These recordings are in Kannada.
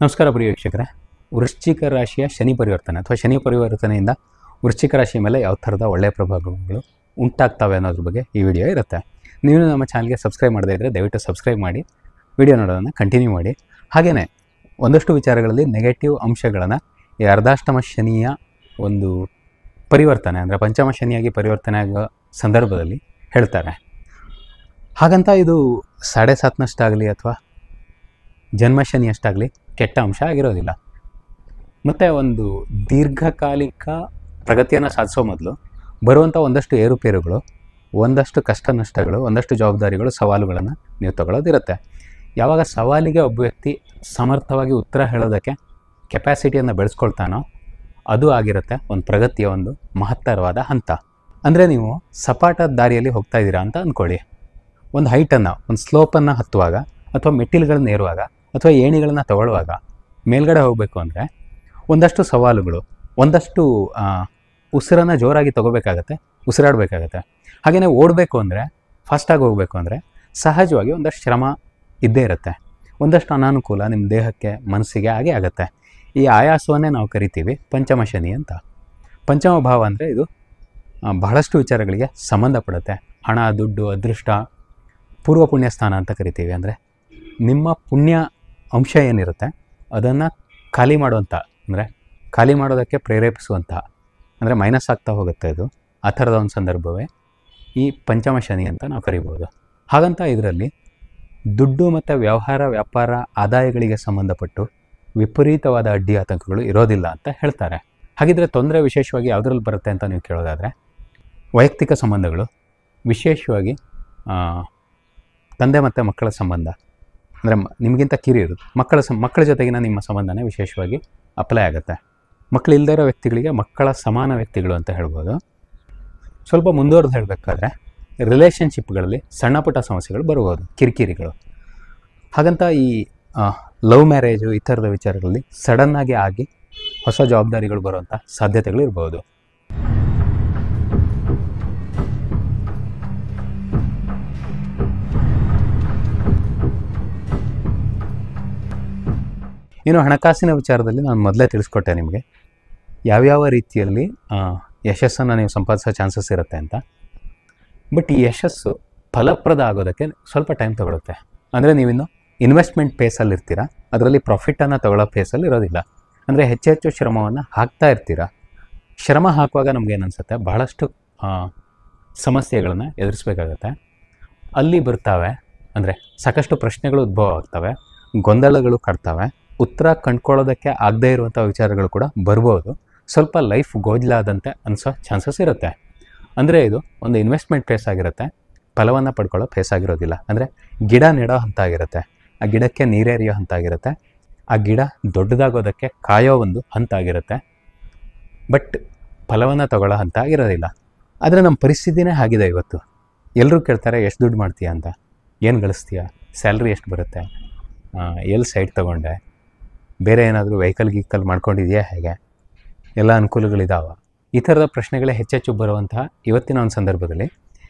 ನಮಸ್ಕಾರ ಪ್ರಿಯ ವೀಕ್ಷಕರೇ. ವೃಶ್ಚಿಕ ರಾಶಿಯ ಶನಿ ಪರಿವರ್ತನೆ ಅಥವಾ ಶನಿ ಪರಿವರ್ತನೆಯಿಂದ ವೃಶ್ಚಿಕ ರಾಶಿಯ ಮೇಲೆ ಯಾವ ಥರದ ಒಳ್ಳೆಯ ಪ್ರಭಾವಗಳು ಉಂಟಾಗ್ತವೆ ಅನ್ನೋದ್ರ ಬಗ್ಗೆ ಈ ವಿಡಿಯೋ ಇರುತ್ತೆ. ನೀವು ನಮ್ಮ ಚಾನಲ್ಗೆ ಸಬ್ಸ್ಕ್ರೈಬ್ ಮಾಡದೇ ಇದ್ದರೆ ದಯವಿಟ್ಟು ಸಬ್ಸ್ಕ್ರೈಬ್ ಮಾಡಿ, ವಿಡಿಯೋ ನೋಡೋದನ್ನು ಕಂಟಿನ್ಯೂ ಮಾಡಿ. ಹಾಗೆಯೇ ಒಂದಷ್ಟು ವಿಚಾರಗಳಲ್ಲಿ ನೆಗೆಟಿವ್ ಅಂಶಗಳನ್ನು ಈ ಅರ್ಧಾಷ್ಟಮ ಶನಿಯ ಒಂದು ಪರಿವರ್ತನೆ ಅಂದರೆ ಪಂಚಮ ಶನಿಯಾಗಿ ಪರಿವರ್ತನೆ ಆಗೋ ಸಂದರ್ಭದಲ್ಲಿ ಹೇಳ್ತಾರೆ. ಹಾಗಂತ ಇದು 7.5ನಷ್ಟಾಗಲಿ ಅಥವಾ ಜನ್ಮಶನಿಯಷ್ಟಾಗಲಿ ಕೆಟ್ಟ ಅಂಶ ಆಗಿರೋದಿಲ್ಲ. ಮತ್ತು ಒಂದು ದೀರ್ಘಕಾಲಿಕ ಪ್ರಗತಿಯನ್ನು ಸಾಧಿಸೋ ಮೊದಲು ಬರುವಂಥ ಒಂದಷ್ಟು ಏರುಪೇರುಗಳು, ಒಂದಷ್ಟು ಕಷ್ಟ ನಷ್ಟಗಳು, ಒಂದಷ್ಟು ಜವಾಬ್ದಾರಿಗಳು, ಸವಾಲುಗಳನ್ನು ನೀವು ತಗೊಳ್ಳೋದಿರುತ್ತೆ. ಯಾವಾಗ ಸವಾಲಿಗೆ ಒಬ್ಬ ವ್ಯಕ್ತಿ ಸಮರ್ಥವಾಗಿ ಉತ್ತರ ಹೇಳೋದಕ್ಕೆ ಕೆಪಾಸಿಟಿಯನ್ನು ಬೆಳೆಸ್ಕೊಳ್ತಾನೋ ಅದು ಆಗಿರುತ್ತೆ ಒಂದು ಪ್ರಗತಿಯ ಒಂದು ಮಹತ್ತರವಾದ ಹಂತ. ಅಂದರೆ ನೀವು ಸಪಾಟ ದಾರಿಯಲ್ಲಿ ಹೋಗ್ತಾ ಇದ್ದೀರಾ ಅಂತ ಅಂದ್ಕೊಳ್ಳಿ. ಒಂದು ಹೈಟನ್ನು, ಒಂದು ಸ್ಲೋಪನ್ನು ಹತ್ತುವಾಗ ಅಥವಾ ಮೆಟ್ಟಿಲುಗಳನ್ನ ಏರುವಾಗ ಅಥವಾ ಏಣಿಗಳನ್ನು ತಗೊಳ್ಳುವಾಗ ಮೇಲ್ಗಡೆ ಹೋಗಬೇಕು ಅಂದರೆ ಒಂದಷ್ಟು ಸವಾಲುಗಳು, ಒಂದಷ್ಟು ಉಸಿರನ್ನು ಜೋರಾಗಿ ತಗೋಬೇಕಾಗತ್ತೆ, ಉಸಿರಾಡಬೇಕಾಗತ್ತೆ. ಹಾಗೆಯೇ ಓಡಬೇಕು ಅಂದರೆ, ಫಾಸ್ಟಾಗಿ ಹೋಗಬೇಕು ಅಂದರೆ ಸಹಜವಾಗಿ ಒಂದಷ್ಟು ಶ್ರಮ ಇದ್ದೇ ಇರುತ್ತೆ. ಒಂದಷ್ಟು ಅನಾನುಕೂಲ ನಿಮ್ಮ ದೇಹಕ್ಕೆ, ಮನಸ್ಸಿಗೆ ಹಾಗೆ ಆಗುತ್ತೆ. ಈ ಆಯಾಸವನ್ನೇ ನಾವು ಕರಿತೀವಿ ಪಂಚಮ ಶನಿ ಅಂತ. ಪಂಚಮ ಭಾವ ಅಂದರೆ ಇದು ಬಹಳಷ್ಟು ವಿಚಾರಗಳಿಗೆ ಸಂಬಂಧಪಡುತ್ತೆ. ಹಣ, ದುಡ್ಡು, ಅದೃಷ್ಟ, ಪೂರ್ವ ಪುಣ್ಯ ಸ್ಥಾನ ಅಂತ ಕರಿತೀವಿ. ಅಂದರೆ ನಿಮ್ಮ ಪುಣ್ಯ ಅಂಶ ಏನಿರುತ್ತೆ ಅದನ್ನು ಖಾಲಿ ಮಾಡುವಂಥ, ಅಂದರೆ ಖಾಲಿ ಮಾಡೋದಕ್ಕೆ ಪ್ರೇರೇಪಿಸುವಂಥ, ಅಂದರೆ ಮೈನಸ್ ಆಗ್ತಾ ಹೋಗುತ್ತೆ ಇದು. ಆ ಥರದ ಒಂದು ಸಂದರ್ಭವೇ ಈ ಪಂಚಮ ಶನಿ ಅಂತ ನಾವು ಕರಿಬೋದು. ಹಾಗಂತ ಇದರಲ್ಲಿ ದುಡ್ಡು ಮತ್ತು ವ್ಯವಹಾರ, ವ್ಯಾಪಾರ, ಆದಾಯಗಳಿಗೆ ಸಂಬಂಧಪಟ್ಟು ವಿಪರೀತವಾದ ಅಡ್ಡಿ ಆತಂಕಗಳು ಇರೋದಿಲ್ಲ ಅಂತ ಹೇಳ್ತಾರೆ. ಹಾಗಿದ್ರೆ ತೊಂದರೆ ವಿಶೇಷವಾಗಿ ಯಾವುದ್ರಲ್ಲಿ ಬರುತ್ತೆ ಅಂತ ನೀವು ಕೇಳೋದಾದರೆ, ವೈಯಕ್ತಿಕ ಸಂಬಂಧಗಳು, ವಿಶೇಷವಾಗಿ ತಂದೆ ಮತ್ತು ಮಕ್ಕಳ ಸಂಬಂಧ, ಅಂದರೆ ನಿಮಗಿಂತ ಕಿರಿಯರು ಮಕ್ಕಳ ಜೊತೆಗಿನ ನಿಮ್ಮ ಸಂಬಂಧನೇ ವಿಶೇಷವಾಗಿ ಅಪ್ಲೈ ಆಗುತ್ತೆ. ಮಕ್ಕಳಿಲ್ಲದೇ ಇರೋ ವ್ಯಕ್ತಿಗಳಿಗೆ ಮಕ್ಕಳ ಸಮಾನ ವ್ಯಕ್ತಿಗಳು ಅಂತ ಹೇಳ್ಬೋದು. ಸ್ವಲ್ಪ ಮುಂದುವರೆದು ಹೇಳಬೇಕಾದ್ರೆ ರಿಲೇಷನ್ಶಿಪ್ಗಳಲ್ಲಿ ಸಣ್ಣ ಪುಟ್ಟ ಸಮಸ್ಯೆಗಳು ಬರ್ಬೋದು, ಕಿರಿಕಿರಿಗಳು. ಹಾಗಂತ ಈ ಲವ್ ಮ್ಯಾರೇಜು ಈ ಥರದ ವಿಚಾರಗಳಲ್ಲಿ ಸಡನ್ನಾಗಿ ಆಗಿ ಹೊಸ ಜವಾಬ್ದಾರಿಗಳು ಬರುವಂಥ ಸಾಧ್ಯತೆಗಳು ಇರ್ಬೋದು. ಇನ್ನು ಹಣಕಾಸಿನ ವಿಚಾರದಲ್ಲಿ ನಾನು ಮೊದಲೇ ತಿಳಿಸ್ಕೊಟ್ಟೆ ನಿಮಗೆ ಯಾವ್ಯಾವ ರೀತಿಯಲ್ಲಿ ಯಶಸ್ಸನ್ನು ನೀವು ಸಂಪಾದಿಸೋ ಚಾನ್ಸಸ್ ಇರುತ್ತೆ ಅಂತ. ಬಟ್ ಈ ಯಶಸ್ಸು ಫಲಪ್ರದ ಆಗೋದಕ್ಕೆ ಸ್ವಲ್ಪ ಟೈಮ್ ತಗೊಳುತ್ತೆ. ಅಂದರೆ ನೀವಿನ್ನು ಇನ್ವೆಸ್ಟ್ಮೆಂಟ್ ಫೇಸಲ್ಲಿ ಇರ್ತೀರ, ಅದರಲ್ಲಿ ಪ್ರಾಫಿಟನ್ನು ತಗೊಳ್ಳೋ ಫೇಸಲ್ಲಿ ಇರೋದಿಲ್ಲ. ಅಂದರೆ ಹೆಚ್ಚು ಶ್ರಮವನ್ನು ಹಾಕ್ತಾ ಇರ್ತೀರ. ಶ್ರಮ ಹಾಕುವಾಗ ನಮಗೇನು ಅನಿಸುತ್ತೆ, ಬಹಳಷ್ಟು ಸಮಸ್ಯೆಗಳನ್ನು ಎದುರಿಸ್ಬೇಕಾಗತ್ತೆ. ಅಲ್ಲಿ ಬರ್ತಾವೆ, ಅಂದರೆ ಸಾಕಷ್ಟು ಪ್ರಶ್ನೆಗಳು ಉದ್ಭವ ಆಗ್ತವೆ, ಗೊಂದಲಗಳು ಕಾಡ್ತವೆ, ಉತ್ತರ ಕಂಡ್ಕೊಳ್ಳೋದಕ್ಕೆ ಆಗದೇ ಇರುವಂಥ ವಿಚಾರಗಳು ಕೂಡ ಬರ್ಬೋದು. ಸ್ವಲ್ಪ ಲೈಫ್ ಗೋಜಲಾದಂತೆ ಅನಿಸೋ ಚಾನ್ಸಸ್ ಇರುತ್ತೆ. ಅಂದರೆ ಇದು ಒಂದು ಇನ್ವೆಸ್ಟ್ಮೆಂಟ್ ಫೇಸ್ ಆಗಿರುತ್ತೆ, ಫಲವನ್ನು ಪಡ್ಕೊಳ್ಳೋ ಫೇಸ್ ಆಗಿರೋದಿಲ್ಲ. ಅಂದರೆ ಗಿಡ ನೆಡೋ ಹಂತ ಆಗಿರುತ್ತೆ, ಆ ಗಿಡಕ್ಕೆ ನೀರೆರಿಯೋ ಹಂತ ಆಗಿರುತ್ತೆ, ಆ ಗಿಡ ದೊಡ್ಡದಾಗೋದಕ್ಕೆ ಕಾಯೋ ಒಂದು ಹಂತ ಆಗಿರುತ್ತೆ. ಬಟ್ ಫಲವನ್ನು ತಗೊಳ್ಳೋ ಹಂತ ಆಗಿರೋದಿಲ್ಲ. ಆದರೆ ನಮ್ಮ ಪರಿಸ್ಥಿತಿನೇ ಆಗಿದೆ ಇವತ್ತು. ಎಲ್ಲರೂ ಕೇಳ್ತಾರೆ, ಎಷ್ಟು ದುಡ್ಡು ಮಾಡ್ತೀಯಾ ಅಂತ, ಏನು ಗಳಿಸ್ತೀಯಾ, ಸ್ಯಾಲ್ರಿ ಎಷ್ಟು ಬರುತ್ತೆ, ಎಲ್ಲಿ ಸೈಟ್ ತೊಗೊಂಡೆ, ಬೇರೆ ಏನಾದರೂ ವೆಹಿಕಲ್ ಮಾಡ್ಕೊಂಡಿದೆಯಾ, ಹೇಗೆ, ಎಲ್ಲ ಅನುಕೂಲಗಳಿದ್ದಾವೆ. ಈ ಥರದ ಪ್ರಶ್ನೆಗಳೇ ಹೆಚ್ಚೆಚ್ಚು ಬರುವಂತಹ ಇವತ್ತಿನ ಒಂದು ಸಂದರ್ಭದಲ್ಲಿ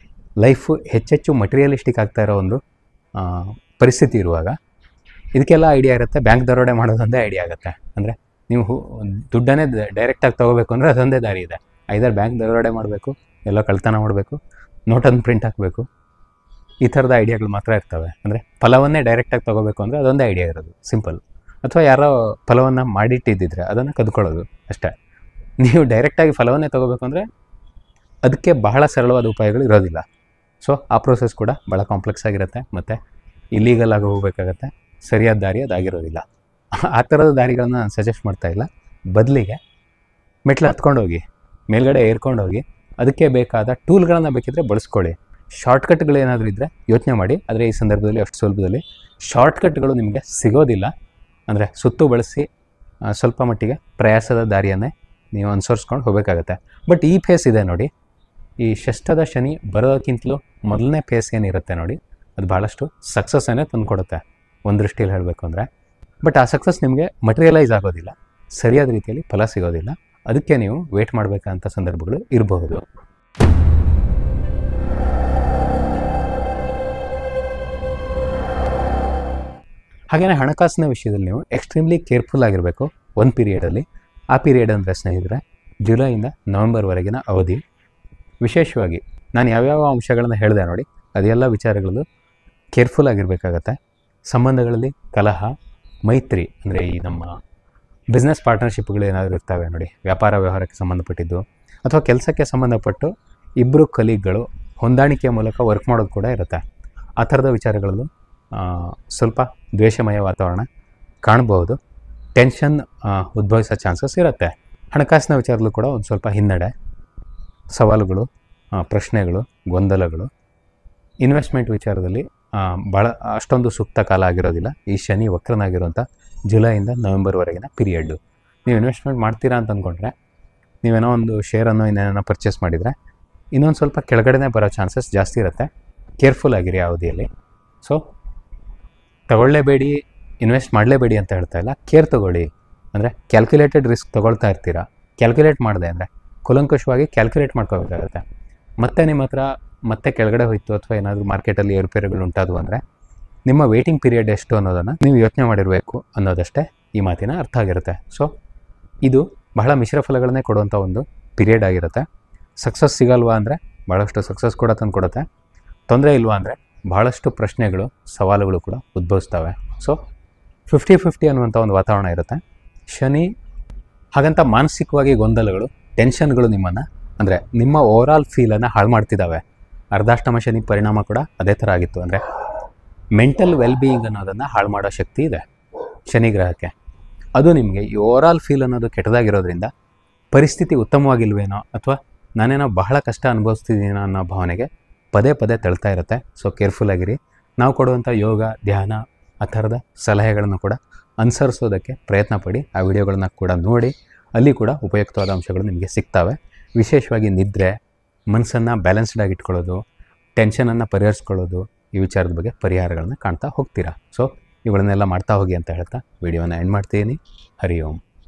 ಲೈಫು ಹೆಚ್ಚೆಚ್ಚು ಮಟೀರಿಯಲಿಸ್ಟಿಕ್ ಆಗ್ತಾ ಇರೋ ಒಂದು ಪರಿಸ್ಥಿತಿ ಇರುವಾಗ ಇದಕ್ಕೆಲ್ಲ ಐಡಿಯಾ ಇರುತ್ತೆ. ಬ್ಯಾಂಕ್ ದರೋಡೆ ಮಾಡೋದೊಂದೇ ಐಡಿಯಾ ಆಗುತ್ತೆ. ಅಂದರೆ ನೀವು ದುಡ್ಡನ್ನೇ ಡೈರೆಕ್ಟಾಗಿ ತೊಗೋಬೇಕು ಅಂದರೆ ಅದೊಂದೇ ದಾರಿ ಇದೆ. ಐದರ್ ಬ್ಯಾಂಕ್ ದರೋಡೆ ಮಾಡಬೇಕು, ಎಲ್ಲೋ ಕಳ್ತನ ಮಾಡಬೇಕು, ನೋಟನ್ನು ಪ್ರಿಂಟ್ ಹಾಕಬೇಕು, ಈ ಥರದ ಐಡಿಯಾಗಳು ಮಾತ್ರ ಇರ್ತವೆ. ಅಂದರೆ ಫಲವನ್ನೇ ಡೈರೆಕ್ಟಾಗಿ ತೊಗೋಬೇಕು ಅಂದರೆ ಅದೊಂದೇ ಐಡಿಯಾ ಇರೋದು, ಸಿಂಪಲ್. ಅಥವಾ ಯಾರೋ ಫಲವನ್ನು ಮಾಡಿಟ್ಟಿದ್ದಿದ್ರೆ ಅದನ್ನು ಕದ್ಕೊಳ್ಳೋದು ಅಷ್ಟೇ. ನೀವು ಡೈರೆಕ್ಟಾಗಿ ಫಲವನ್ನೇ ತೊಗೋಬೇಕು ಅಂದರೆ ಅದಕ್ಕೆ ಬಹಳ ಸರಳವಾದ ಉಪಾಯಗಳು ಇರೋದಿಲ್ಲ. ಸೊ ಆ ಪ್ರೋಸೆಸ್ ಕೂಡ ಭಾಳ ಕಾಂಪ್ಲೆಕ್ಸ್ ಆಗಿರುತ್ತೆ ಮತ್ತು ಇಲ್ಲೀಗಲ್ ಆಗಿ ಹೋಗಬೇಕಾಗತ್ತೆ. ಸರಿಯಾದ ದಾರಿ ಅದಾಗಿರೋದಿಲ್ಲ. ಆ ಥರದ ದಾರಿಗಳನ್ನು ನಾನು ಸಜೆಸ್ಟ್ ಮಾಡ್ತಾಯಿಲ್ಲ. ಬದಲಿಗೆ ಮೆಟ್ಲು ಹತ್ಕೊಂಡೋಗಿ, ಮೇಲ್ಗಡೆ ಏರ್ಕೊಂಡೋಗಿ, ಅದಕ್ಕೆ ಬೇಕಾದ ಟೂಲ್ಗಳನ್ನು ಬೇಕಿದ್ದರೆ ಬಳಸ್ಕೊಳ್ಳಿ. ಶಾರ್ಟ್ಕಟ್ಗಳೇನಾದರೂ ಇದ್ದರೆ ಯೋಚನೆ ಮಾಡಿ. ಆದರೆ ಈ ಸಂದರ್ಭದಲ್ಲಿ ಅಷ್ಟು ಸುಲಭದಲ್ಲಿ ಶಾರ್ಟ್ಕಟ್ಗಳು ನಿಮಗೆ ಸಿಗೋದಿಲ್ಲ. ಅಂದರೆ ಸುತ್ತು ಬಳಸಿ ಸ್ವಲ್ಪ ಮಟ್ಟಿಗೆ ಪ್ರಯಾಸದ ದಾರಿಯನ್ನೇ ನೀವು ಅನುಸರಿಸ್ಕೊಂಡು ಹೋಗಬೇಕಾಗತ್ತೆ. ಬಟ್ ಈ ಫೇಸ್ ಇದೆ ನೋಡಿ, ಈ ಷಷ್ಠದ ಶನಿ ಬರೋದಕ್ಕಿಂತಲೂ ಮೊದಲನೇ ಫೇಸ್ ಏನಿರುತ್ತೆ ನೋಡಿ, ಅದು ಭಾಳಷ್ಟು ಸಕ್ಸಸ್ಸನ್ನೇ ತಂದುಕೊಡುತ್ತೆ ಒಂದು ದೃಷ್ಟಿಯಲ್ಲಿ ಹೇಳಬೇಕು ಅಂದರೆ. ಬಟ್ ಆ ಸಕ್ಸಸ್ ನಿಮಗೆ ಮಟೀರಿಯಲೈಸ್ ಆಗೋದಿಲ್ಲ, ಸರಿಯಾದ ರೀತಿಯಲ್ಲಿ ಫಲ ಸಿಗೋದಿಲ್ಲ. ಅದಕ್ಕೆ ನೀವು ವೇಟ್ ಮಾಡಬೇಕಂತ ಸಂದರ್ಭಗಳು ಇರಬಹುದು. ಹಾಗೆಯೇ ಹಣಕಾಸಿನ ವಿಷಯದಲ್ಲಿ ನೀವು ಎಕ್ಸ್ಟ್ರೀಮ್ಲಿ ಕೇರ್ಫುಲ್ ಆಗಿರಬೇಕು ಒಂದು ಪೀರಿಯಡಲ್ಲಿ. ಆ ಪೀರಿಯಡ್ ಅಂದರೆ ಸ್ನೇಹಿತರೆ ಜುಲೈಯಿಂದ ನವೆಂಬರ್ವರೆಗಿನ ಅವಧಿ. ವಿಶೇಷವಾಗಿ ನಾನು ಯಾವ್ಯಾವ ಅಂಶಗಳನ್ನು ಹೇಳಿದೆ ನೋಡಿ, ಅದೆಲ್ಲ ವಿಚಾರಗಳಲ್ಲೂ ಕೇರ್ಫುಲ್ ಆಗಿರಬೇಕಾಗತ್ತೆ. ಸಂಬಂಧಗಳಲ್ಲಿ ಕಲಹ, ಮೈತ್ರಿ ಅಂದರೆ ಈ ನಮ್ಮ ಬಿಸ್ನೆಸ್ ಪಾರ್ಟ್ನರ್ಶಿಪ್ಗಳು ಏನಾದರೂ ಇರ್ತವೆ ನೋಡಿ, ವ್ಯಾಪಾರ ವ್ಯವಹಾರಕ್ಕೆ ಸಂಬಂಧಪಟ್ಟಿದ್ದು ಅಥವಾ ಕೆಲಸಕ್ಕೆ ಸಂಬಂಧಪಟ್ಟು ಇಬ್ಬರು ಕಲೀಗ್ಗಳು ಹೊಂದಾಣಿಕೆಯ ಮೂಲಕ ವರ್ಕ್ ಮಾಡೋದು ಕೂಡ ಇರುತ್ತೆ. ಆ ಥರದ ವಿಚಾರಗಳಲ್ಲೂ ಸ್ವಲ್ಪ ದ್ವೇಷಮಯ ವಾತಾವರಣ ಕಾಣಬಹುದು. ಟೆನ್ಷನ್ ಉದ್ಭವಿಸೋ ಚಾನ್ಸಸ್ ಇರುತ್ತೆ. ಹಣಕಾಸಿನ ವಿಚಾರದಲ್ಲೂ ಕೂಡ ಒಂದು ಸ್ವಲ್ಪ ಹಿನ್ನಡೆ, ಸವಾಲುಗಳು, ಪ್ರಶ್ನೆಗಳು, ಗೊಂದಲಗಳು. ಇನ್ವೆಸ್ಟ್ಮೆಂಟ್ ವಿಚಾರದಲ್ಲಿ ಭಾಳ ಅಷ್ಟೊಂದು ಸೂಕ್ತ ಕಾಲ ಆಗಿರೋದಿಲ್ಲ. ಈ ಶನಿ ವಕ್ರನಾಗಿರುವಂಥ ಜುಲೈಯಿಂದ ನವೆಂಬರ್ವರೆಗಿನ ಪೀರಿಯಡ್ಡು. ನೀವು ಇನ್ವೆಸ್ಟ್ಮೆಂಟ್ ಮಾಡ್ತೀರಾ ಅಂತ ಅಂದ್ಕೊಂಡ್ರೆ, ನೀವೇನೋ ಒಂದು ಶೇರನ್ನು ಇನ್ನೇನೋ ಪರ್ಚೇಸ್ ಮಾಡಿದರೆ ಇನ್ನೊಂದು ಸ್ವಲ್ಪ ಕೆಳಗಡೆನೇ ಬರೋ ಚಾನ್ಸಸ್ ಜಾಸ್ತಿ ಇರುತ್ತೆ. ಕೇರ್ಫುಲ್ ಆಗಿರಿ ಆ ಅವಧಿಯಲ್ಲಿ. ಸೊ ತಗೊಳ್ಳೇಬೇಡಿ, ಇನ್ವೆಸ್ಟ್ ಮಾಡಲೇಬೇಡಿ ಅಂತ ಹೇಳ್ತಾ ಇಲ್ಲ, ಕೇರ್ ತೊಗೊಳ್ಳಿ. ಅಂದರೆ ಕ್ಯಾಲ್ಕುಲೇಟೆಡ್ ರಿಸ್ಕ್ ತೊಗೊಳ್ತಾ ಇರ್ತೀರಾ. ಕ್ಯಾಲ್ಕುಲೇಟ್ ಮಾಡಿದೆ ಅಂದರೆ ಕೂಲಂಕುಷವಾಗಿ ಕ್ಯಾಲ್ಕುಲೇಟ್ ಮಾಡ್ಕೋಬೇಕಾಗುತ್ತೆ. ಮತ್ತೆ ನಿಮ್ಮ ಹತ್ರ ಮತ್ತೆ ಕೆಳಗಡೆ ಹೋಯಿತು ಅಥವಾ ಏನಾದರೂ ಮಾರ್ಕೆಟಲ್ಲಿ ಏರುಪೇರುಗಳು ಉಂಟಾದವು ಅಂದರೆ ನಿಮ್ಮ ವೇಟಿಂಗ್ ಪೀರಿಯಡ್ ಎಷ್ಟು ಅನ್ನೋದನ್ನು ನೀವು ಯೋಚನೆ ಮಾಡಿರಬೇಕು ಅನ್ನೋದಷ್ಟೇ ಈ ಮಾತಿನ ಅರ್ಥ ಆಗಿರುತ್ತೆ. ಸೊ ಇದು ಬಹಳ ಮಿಶ್ರ ಫಲಗಳನ್ನೇ ಕೊಡುವಂಥ ಒಂದು ಪೀರಿಯಡ್ ಆಗಿರುತ್ತೆ. ಸಕ್ಸಸ್ ಸಿಗಲ್ವಾ ಅಂದರೆ ಭಾಳಷ್ಟು ಸಕ್ಸಸ್ ಕೂಡ ತಂದು ಕೊಡುತ್ತೆ. ತೊಂದರೆ ಇಲ್ವಾ ಅಂದರೆ ಭಾಳಷ್ಟು ಪ್ರಶ್ನೆಗಳು, ಸವಾಲುಗಳು ಕೂಡ ಉದ್ಭವಿಸ್ತವೆ. ಸೊ 50-50 ಅನ್ನುವಂಥ ಒಂದು ವಾತಾವರಣ ಇರುತ್ತೆ. ಶನಿ ಹಾಗಂತ ಮಾನಸಿಕವಾಗಿ ಗೊಂದಲಗಳು, ಟೆನ್ಷನ್ಗಳು ನಿಮ್ಮನ್ನು ಅಂದರೆ ನಿಮ್ಮ ಓವರಾಲ್ ಫೀಲನ್ನು ಹಾಳು ಮಾಡ್ತಿದ್ದಾವೆ. ಅರ್ಧಾಷ್ಟಮ ಶನಿ ಪರಿಣಾಮ ಕೂಡ ಅದೇ ಥರ ಆಗಿತ್ತು. ಅಂದರೆ ಮೆಂಟಲ್ ವೆಲ್ಬೀಯಿಂಗ್ ಅನ್ನೋದನ್ನು ಹಾಳು ಮಾಡೋ ಶಕ್ತಿ ಇದೆ ಶನಿ ಗ್ರಹಕ್ಕೆ. ಅದು ನಿಮಗೆ ಈ ಓವರಾಲ್ ಫೀಲ್ ಅನ್ನೋದು ಕೆಟ್ಟದಾಗಿರೋದ್ರಿಂದ ಪರಿಸ್ಥಿತಿ ಉತ್ತಮವಾಗಿಲ್ವೇನೋ ಅಥವಾ ನಾನೇನೋ ಬಹಳ ಕಷ್ಟ ಅನುಭವಿಸ್ತಿದ್ದೀನೋ ಅನ್ನೋ ಭಾವನೆಗೆ ಪದೇ ಪದೇ ತಳ್ತಾ ಇರುತ್ತೆ. ಸೊ ಕೇರ್ಫುಲ್ ಆಗಿರಿ. ನಾವು ಕೊಡುವಂಥ ಯೋಗ, ಧ್ಯಾನ ಆ ಥರದ ಸಲಹೆಗಳನ್ನು ಕೂಡ ಅನುಸರಿಸೋದಕ್ಕೆ ಪ್ರಯತ್ನ ಪಡಿ. ಆ ವಿಡಿಯೋಗಳನ್ನ ಕೂಡ ನೋಡಿ, ಅಲ್ಲಿ ಕೂಡ ಉಪಯುಕ್ತವಾದ ಅಂಶಗಳು ನಿಮಗೆ ಸಿಗ್ತವೆ. ವಿಶೇಷವಾಗಿ ನಿದ್ರೆ, ಮನಸ್ಸನ್ನು ಬ್ಯಾಲೆನ್ಸ್ಡಾಗಿ ಇಟ್ಕೊಳ್ಳೋದು, ಟೆನ್ಷನನ್ನು ಪರಿಹರಿಸ್ಕೊಳ್ಳೋದು, ಈ ವಿಚಾರದ ಬಗ್ಗೆ ಪರಿಹಾರಗಳನ್ನ ಕಾಣ್ತಾ ಹೋಗ್ತೀರಾ. ಸೊ ಇವುಗಳನ್ನೆಲ್ಲ ಮಾಡ್ತಾ ಹೋಗಿ ಅಂತ ಹೇಳ್ತಾ ವಿಡಿಯೋನ ಎಂಡ್ ಮಾಡ್ತೀನಿ. ಹರಿ ಓಂ.